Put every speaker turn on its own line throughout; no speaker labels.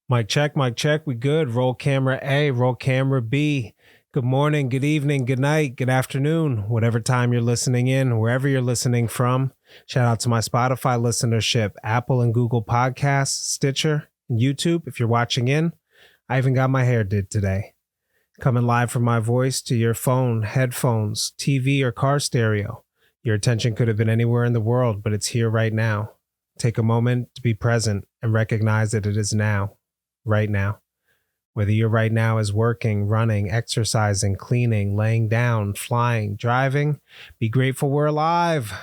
Mic check, mic check. We good. Roll camera A, roll camera B. Good morning, good evening, good night, good afternoon, whatever time you're listening in, wherever you're listening from. Shout out to my Spotify listenership, Apple and Google Podcasts, Stitcher, and YouTube. If you're watching in, I even got my hair did today. Coming live from my voice to your phone, headphones, TV, or car stereo. Your attention could have been anywhere in the world, but it's here right now. Take a moment to be present and recognize that it is now. Right now. Whether your right now is working, running, exercising, cleaning, laying down, flying, driving, be grateful we're alive.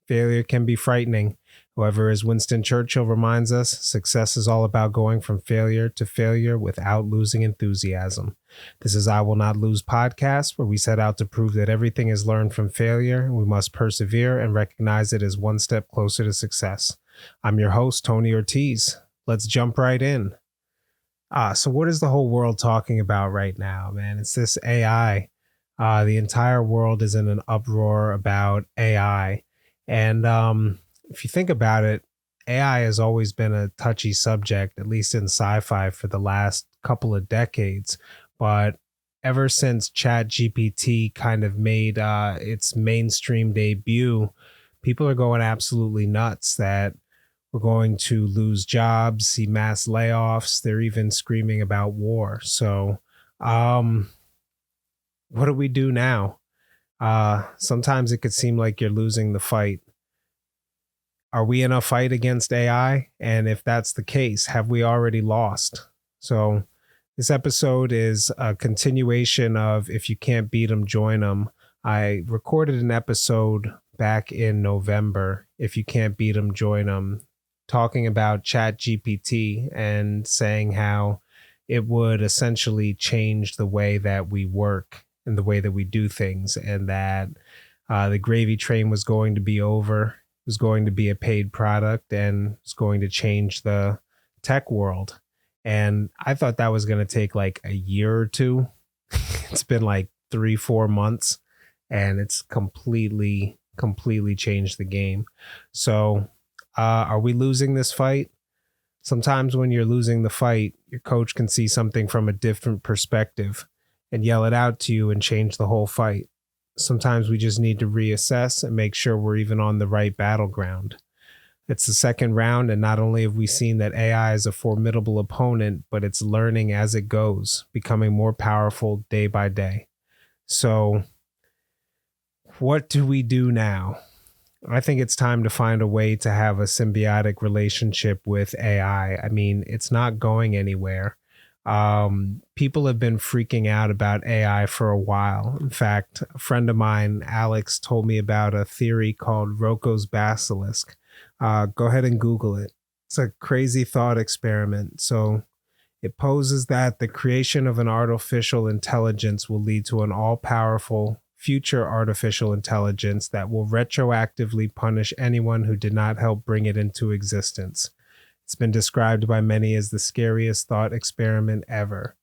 Failure can be frightening. However, as Winston Churchill reminds us, success is all about going from failure to failure without losing enthusiasm. This is I Will Not Lose podcast, where we set out to prove that everything is learned from failure, and we must persevere and recognize it as one step closer to success. I'm your host, Tony Ortiz. Let's jump right in. So what is the whole world talking about right now, man? It's this AI. The entire world is in an uproar about AI. And if you think about it, AI has always been a touchy subject, at least in sci-fi for the last couple of decades. But ever since ChatGPT kind of made its mainstream debut, people are going absolutely nuts that we're going to lose jobs, see mass layoffs. They're even screaming about war. So what do we do now? Sometimes it could seem like you're losing the fight. Are we in a fight against AI? And if that's the case, have we already lost? So this episode is a continuation of If You Can't Beat 'Em, Join 'Em. I recorded an episode back in November, If You Can't Beat 'Em, Join 'Em, talking about ChatGPT and saying how it would essentially change the way that we work and the way that we do things, and that the gravy train was going to be over, was going to be a paid product, and was going to change the tech world. And I thought that was going to take like a year or two. It's been like 3-4 months, and it's completely changed the game. So are we losing this fight? Sometimes when you're losing the fight, your coach can see something from a different perspective and yell it out to you and change the whole fight. Sometimes we just need to reassess and make sure we're even on the right battleground. It's the second round, and not only have we seen that AI is a formidable opponent, but it's learning as it goes, becoming more powerful day by day. So what do we do now? I think it's time to find a way to have a symbiotic relationship with AI. I mean, it's not going anywhere. People have been freaking out about AI for a while. In fact, a friend of mine, Alex, told me about a theory called Rocco's basilisk. Go ahead and Google it. It's a crazy thought experiment. So it poses that the creation of an artificial intelligence will lead to an all-powerful future artificial intelligence that will retroactively punish anyone who did not help bring it into existence. It's been described by many as the scariest thought experiment ever.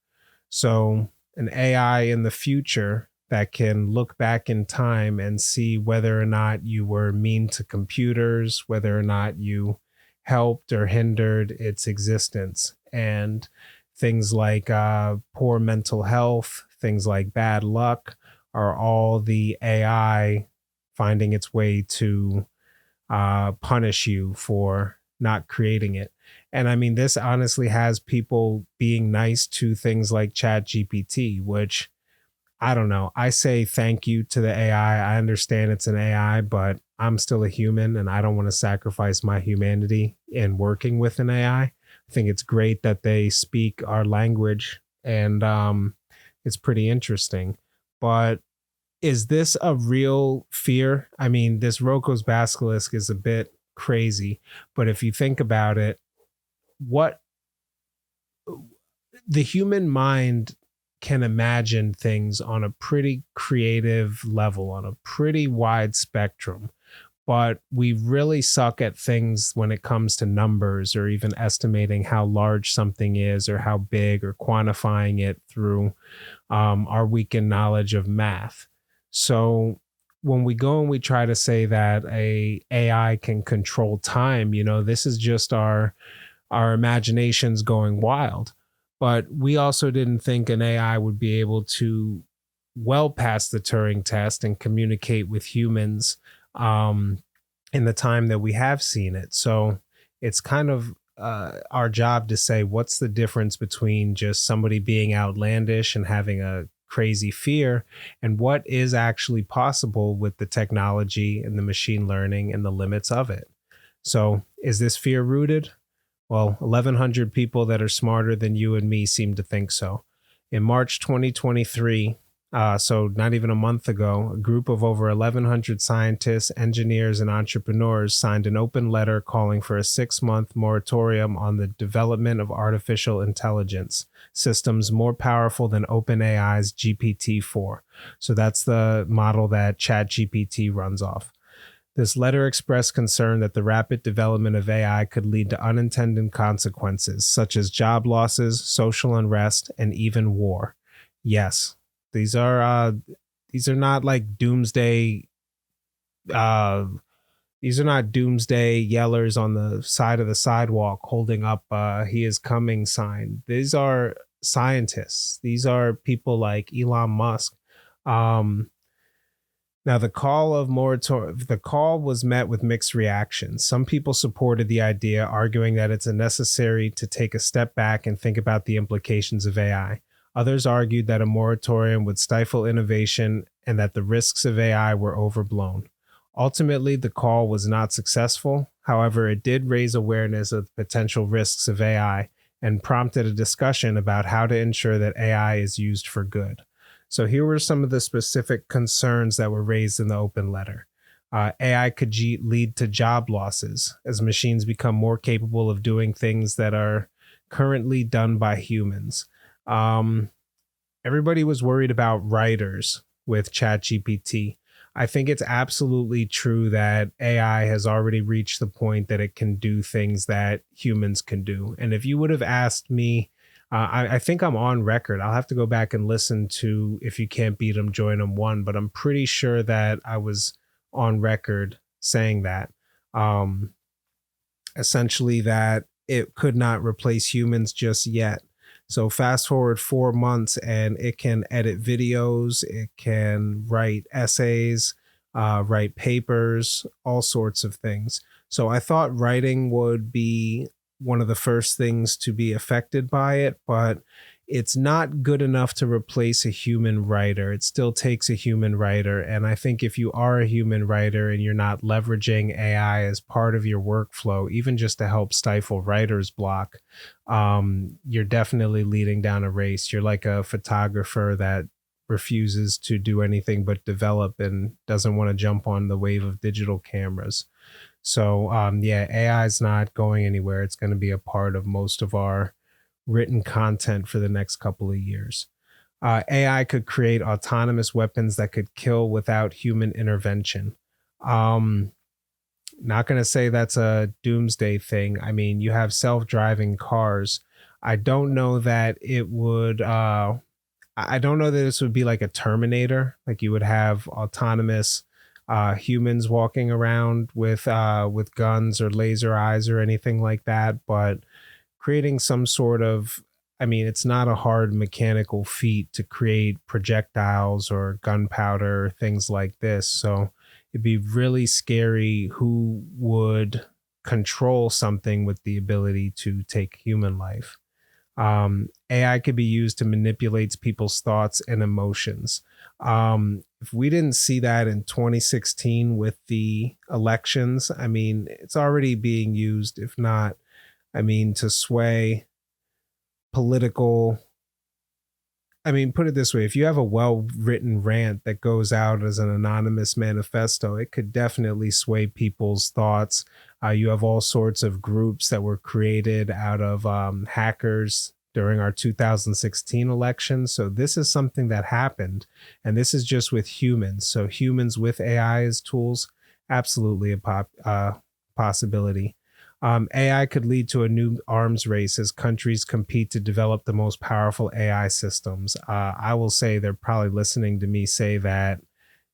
So an AI in the future that can look back in time and see whether or not you were mean to computers, whether or not you helped or hindered its existence, and things like poor mental health, things like bad luck, are all the AI finding its way to punish you for not creating it. And I mean, this honestly has people being nice to things like ChatGPT, which I don't know. I say thank you to the AI. I understand it's an AI, but I'm still a human and I don't want to sacrifice my humanity in working with an AI. I think it's great that they speak our language, and it's pretty interesting. But is this a real fear? I mean, this Rocco's basilisk is a bit crazy, but if you think about it, what the human mind can imagine things on a pretty creative level, on a pretty wide spectrum. But we really suck at things when it comes to numbers, or even estimating how large something is or how big, or quantifying it through our weakened knowledge of math. So when we go and we try to say that a AI can control time, you know, this is just our our imaginations going wild. But we also didn't think an AI would be able to well pass the Turing test and communicate with humans um, in the time that we have seen it. So it's kind of our job to say what's the difference between just somebody being outlandish and having a crazy fear and what is actually possible with the technology and the machine learning and the limits of it. So is this fear rooted? Well, 1,100 people that are smarter than you and me seem to think so. In March 2023, so not even a month ago, a group of over 1,100 scientists, engineers, and entrepreneurs signed an open letter calling for a 6-month moratorium on the development of artificial intelligence systems more powerful than OpenAI's GPT-4. So that's the model that ChatGPT runs off. This letter expressed concern that the rapid development of AI could lead to unintended consequences, such as job losses, social unrest, and even war. Yes, these are not like doomsday. These are not doomsday yellers on the side of the sidewalk holding up "He is coming" sign. These are scientists. These are people like Elon Musk. Now, the call was met with mixed reactions. Some people supported the idea, arguing that it's necessary to take a step back and think about the implications of AI. Others argued that a moratorium would stifle innovation and that the risks of AI were overblown. Ultimately, the call was not successful. However, it did raise awareness of the potential risks of AI and prompted a discussion about how to ensure that AI is used for good. So here were some of the specific concerns that were raised in the open letter. AI could lead to job losses as machines become more capable of doing things that are currently done by humans. Everybody was worried about writers with ChatGPT. I think it's absolutely true that AI has already reached the point that it can do things that humans can do. And if you would have asked me, I think I'm on record. I'll have to go back and listen to If You Can't Beat 'Em, Join 'Em 1, but I'm pretty sure that I was on record saying that. Essentially, that it could not replace humans just yet. So fast forward 4 months and it can edit videos, it can write essays, write papers, all sorts of things. So I thought writing would be one of the first things to be affected by it, but it's not good enough to replace a human writer. It still takes a human writer. And I think if you are a human writer and you're not leveraging AI as part of your workflow, even just to help stifle writer's block, you're definitely leading down a race. You're like a photographer that refuses to do anything but develop and doesn't want to jump on the wave of digital cameras. So yeah, AI is not going anywhere. It's going to be a part of most of our written content for the next couple of years. AI could create autonomous weapons that could kill without human intervention. Not going to say that's a doomsday thing. I mean, you have self-driving cars. I don't know that it would. I don't know that this would be like a Terminator. Like you would have autonomous humans walking around with guns or laser eyes or anything like that, but creating some sort of, I mean, it's not a hard mechanical feat to create projectiles or gunpowder or things like this. So it'd be really scary who would control something with the ability to take human life. AI could be used to manipulate people's thoughts and emotions. If we didn't see that in 2016 with the elections, I mean, it's already being used, if not, I mean, to sway political. I mean, put it this way, if you have a well-written rant that goes out as an anonymous manifesto, it could definitely sway people's thoughts. You have all sorts of groups that were created out of hackers during our 2016 election. So this is something that happened, and this is just with humans. So humans with AI as tools, absolutely a possibility. AI could lead to a new arms race as countries compete to develop the most powerful AI systems. I will say they're probably listening to me say that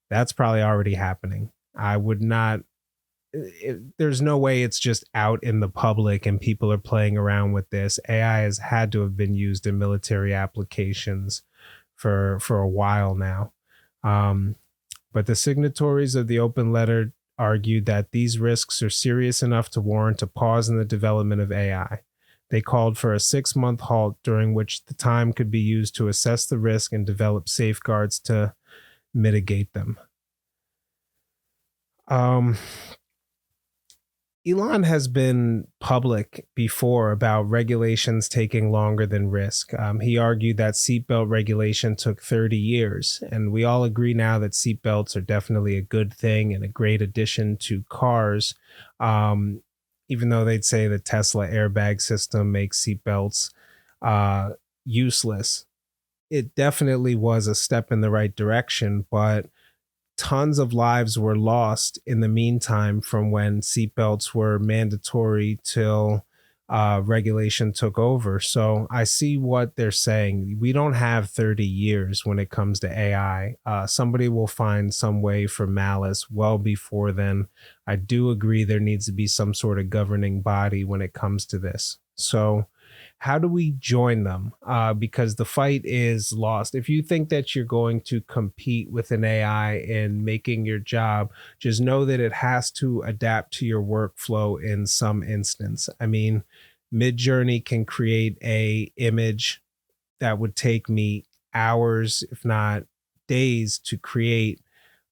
that's probably already happening. I would not there's no way it's just out in the public and people are playing around with this. AI has had to have been used in military applications for a while now. Um, but the signatories of the open letter argued that these risks are serious enough to warrant a pause in the development of AI. They called for a 6-month halt during which the time could be used to assess the risk and develop safeguards to mitigate them. Um, Elon has been public before about regulations taking longer than risk. He argued that seatbelt regulation took 30 years, and we all agree now that seatbelts are definitely a good thing and a great addition to cars. Um, Even though they'd say the Tesla airbag system makes seatbelts uh, useless, it definitely was a step in the right direction, but tons of lives were lost in the meantime from when seatbelts were mandatory till regulation took over. So I see what they're saying. We don't have 30 years when it comes to AI. Somebody will find some way for malice well before then. I do agree there needs to be some sort of governing body when it comes to this. So how do we join them? Because the fight is lost. If you think that you're going to compete with an AI in making your job, just know that it has to adapt to your workflow in some instance. I mean, Midjourney can create a image that would take me hours, if not days, to create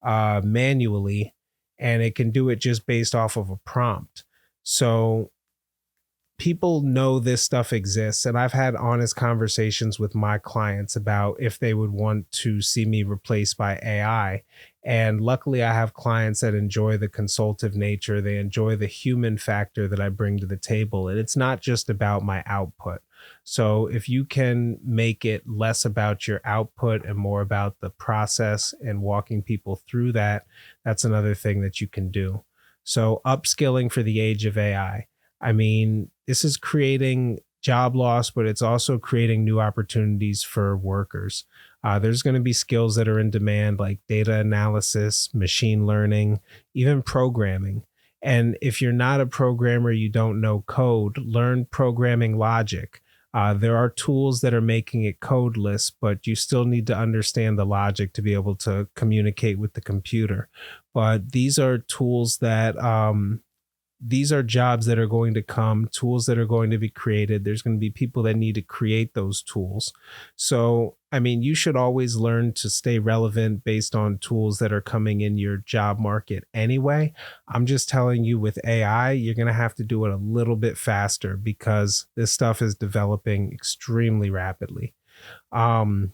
manually, and it can do it just based off of a prompt. So people know this stuff exists, and I've had honest conversations with my clients about if they would want to see me replaced by AI. And luckily I have clients that enjoy the consultative nature. They enjoy the human factor that I bring to the table, and it's not just about my output. So if you can make it less about your output and more about the process and walking people through that, that's another thing that you can do. So upskilling for the age of AI. I mean, this is creating job loss, but it's also creating new opportunities for workers. There's going to be skills that are in demand like data analysis, machine learning, even programming. And if you're not a programmer, you don't know code, learn programming logic. There are tools that are making it codeless, but you still need to understand the logic to be able to communicate with the computer. But these are tools that these are jobs that are going to come, tools that are going to be created. There's going to be people that need to create those tools. So, I mean, you should always learn to stay relevant based on tools that are coming in your job market anyway. I'm just telling you, with AI, you're going to have to do it a little bit faster because this stuff is developing extremely rapidly. Um,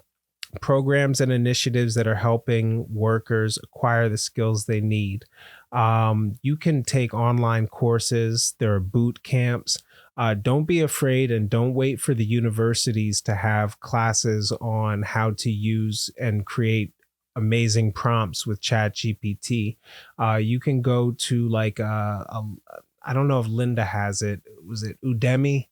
Programs and initiatives that are helping workers acquire the skills they need. You can take online courses, there are boot camps. Don't be afraid and don't wait for the universities to have classes on how to use and create amazing prompts with ChatGPT. You can go to like I don't know if Linda has it. Was it Udemy?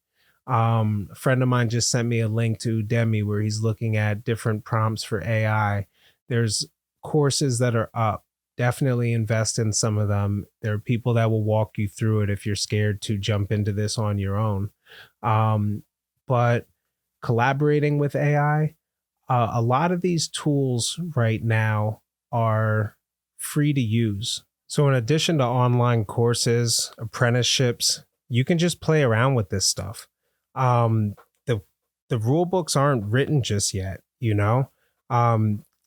A friend of mine just sent me a link to Udemy where he's looking at different prompts for AI. There's courses that are up. Definitely invest in some of them. There are people that will walk you through it if you're scared to jump into this on your own. But collaborating with AI, a lot of these tools right now are free to use. So, in addition to online courses, apprenticeships, you can just play around with this stuff. Um, the the rule books aren't written just yet, you know.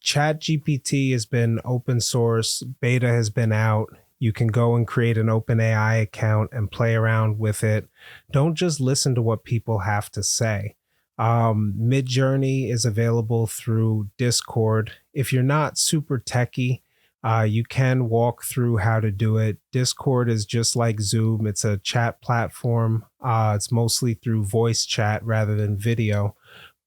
Chat GPT has been open source, beta has been out. You can go and create an open AI account and play around with it. Don't just listen to what people have to say. Midjourney is available through Discord. If you're not super techie, you can walk through how to do it. Discord is just like Zoom. It's a chat platform. It's mostly through voice chat rather than video,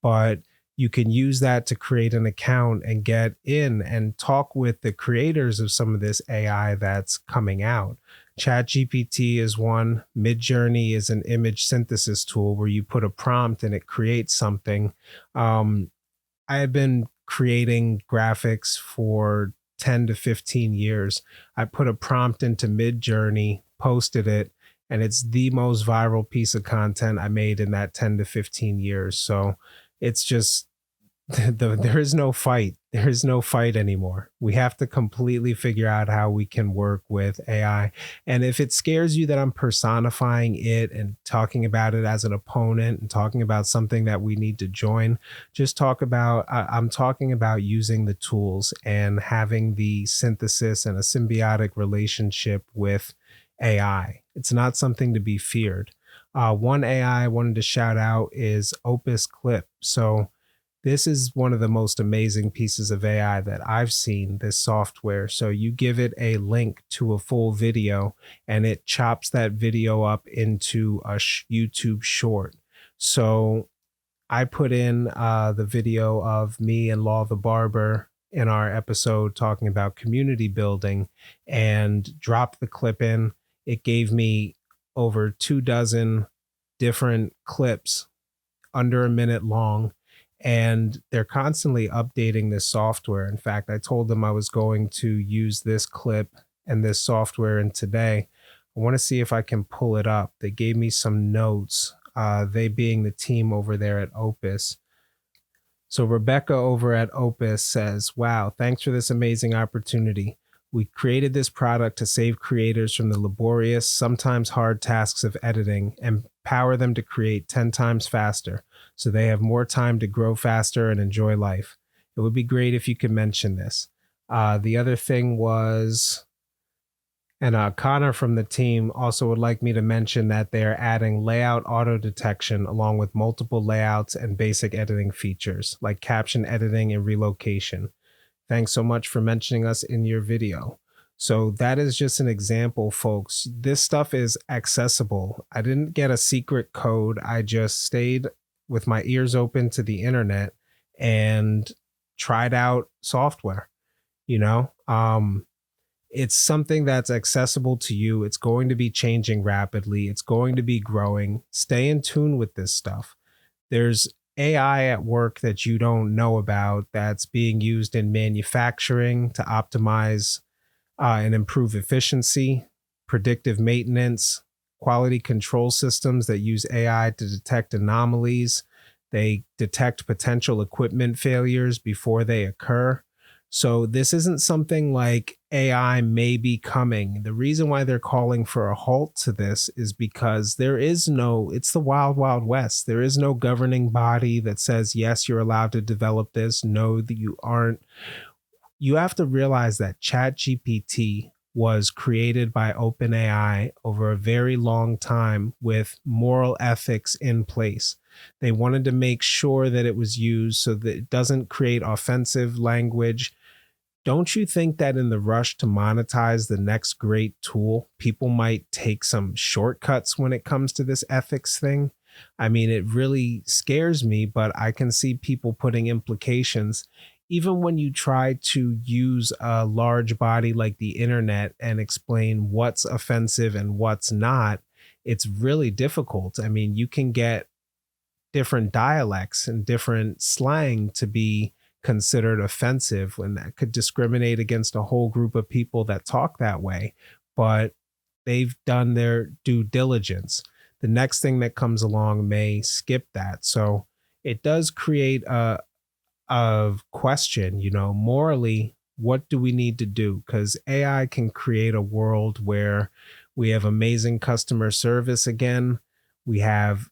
but you can use that to create an account and get in and talk with the creators of some of this AI that's coming out. ChatGPT is one. Midjourney is an image synthesis tool where you put a prompt and it creates something. I have been creating graphics for 10 to 15 years. I put a prompt into Midjourney, posted it, and it's the most viral piece of content I made in that 10 to 15 years. So it's just there is no fight. There is no fight anymore. We have to completely figure out how we can work with AI. And if it scares you that I'm personifying it and talking about it as an opponent and talking about something that we need to join, just talk about, I'm talking about using the tools and having the synthesis and a symbiotic relationship with AI. It's not something to be feared. One AI I wanted to shout out is Opus Clip. So this is one of the most amazing pieces of AI that I've seen, this software. So you give it a link to a full video and it chops that video up into a YouTube short. So I put in the video of me and Law the Barber in our episode talking about community building and dropped the clip in. It gave me over 24 different clips under a minute long, and they're constantly updating this software. In fact, I told them I was going to use this clip and this software in today. I want to see if I can pull it up. They gave me some notes, they being the team over there at Opus. So Rebecca over at Opus says, "Wow, thanks for this amazing opportunity. We created this product to save creators from the laborious, sometimes hard tasks of editing and empower them to create 10 times faster so they have more time to grow faster and enjoy life. It would be great if you could mention this." The other thing was, and Connor from the team also would like me to mention that they are adding layout auto detection along with multiple layouts and basic editing features like caption editing and relocation. Thanks so much for mentioning us in your video. So that is just an example, folks. This stuff is accessible. I didn't get a secret code. I just stayed with my ears open to the internet and tried out software. You know, it's something that's accessible to you. It's going to be changing rapidly. It's going to be growing. Stay in tune with this stuff. There's AI at work that you don't know about that's being used in manufacturing to optimize and improve efficiency, predictive maintenance, quality control systems that use AI to detect anomalies. They detect potential equipment failures before they occur. So this isn't something like AI may be coming. The reason why they're calling for a halt to this is because it's the wild, wild west. There is no governing body that says, yes, you're allowed to develop this. No, that you aren't. You have to realize that ChatGPT was created by OpenAI over a very long time with moral ethics in place. They wanted to make sure that it was used so that it doesn't create offensive language. Don't you think that in the rush to monetize the next great tool, people might take some shortcuts when it comes to this ethics thing? I mean, it really scares me, but I can see people putting implications. Even when you try to use a large body like the internet and explain what's offensive and what's not, it's really difficult. I mean, you can get different dialects and different slang to be considered offensive when that could discriminate against a whole group of people that talk that way. But they've done their due diligence. The next thing that comes along may skip that. So it does create a question, morally, what do we need to do? Because AI can create a world where we have amazing customer service again. We have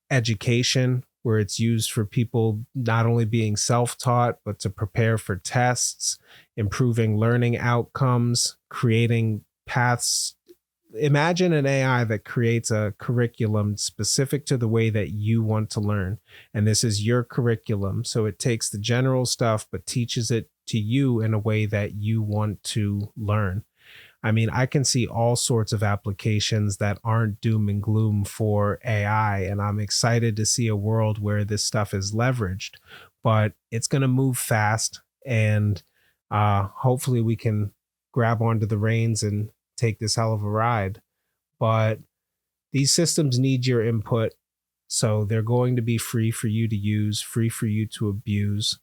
education where it's used for people not only being self-taught, but to prepare for tests, improving learning outcomes, creating paths. Imagine an AI that creates a curriculum specific to the way that you want to learn. And this is your curriculum. So it takes the general stuff, but teaches it to you in a way that you want to learn. I mean, I can see all sorts of applications that aren't doom and gloom for AI, and I'm excited to see a world where this stuff is leveraged, but it's going to move fast, and hopefully we can grab onto the reins and take this hell of a ride. But these systems need your input, so they're going to be free for you to use, free for you to abuse.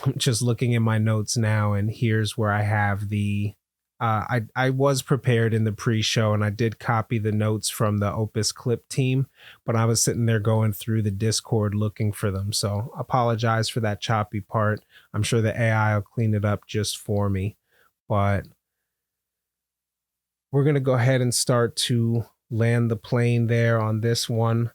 I'm just looking in my notes now, and here's where I have the. I was prepared in the pre-show, and I did copy the notes from the Opus Clip team, but I was sitting there going through the Discord looking for them. So apologize for that choppy part. I'm sure the AI will clean it up just for me, but we're going to go ahead and start to land the plane there on this one.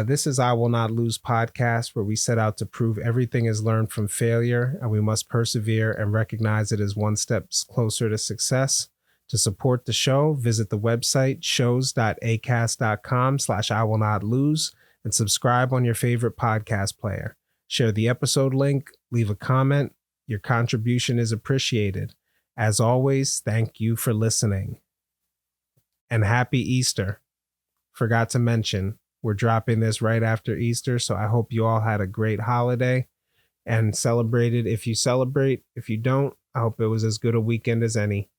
This is I Will Not Lose podcast, where we set out to prove everything is learned from failure, and we must persevere and recognize it as one step closer to success. To support the show, visit the website shows.acast.com/I Will Not Lose and subscribe on your favorite podcast player. Share the episode link, leave a comment. Your contribution is appreciated. As always, thank you for listening. And happy Easter. Forgot to mention, we're dropping this right after Easter, so I hope you all had a great holiday and celebrated if you celebrate. If you don't, I hope it was as good a weekend as any.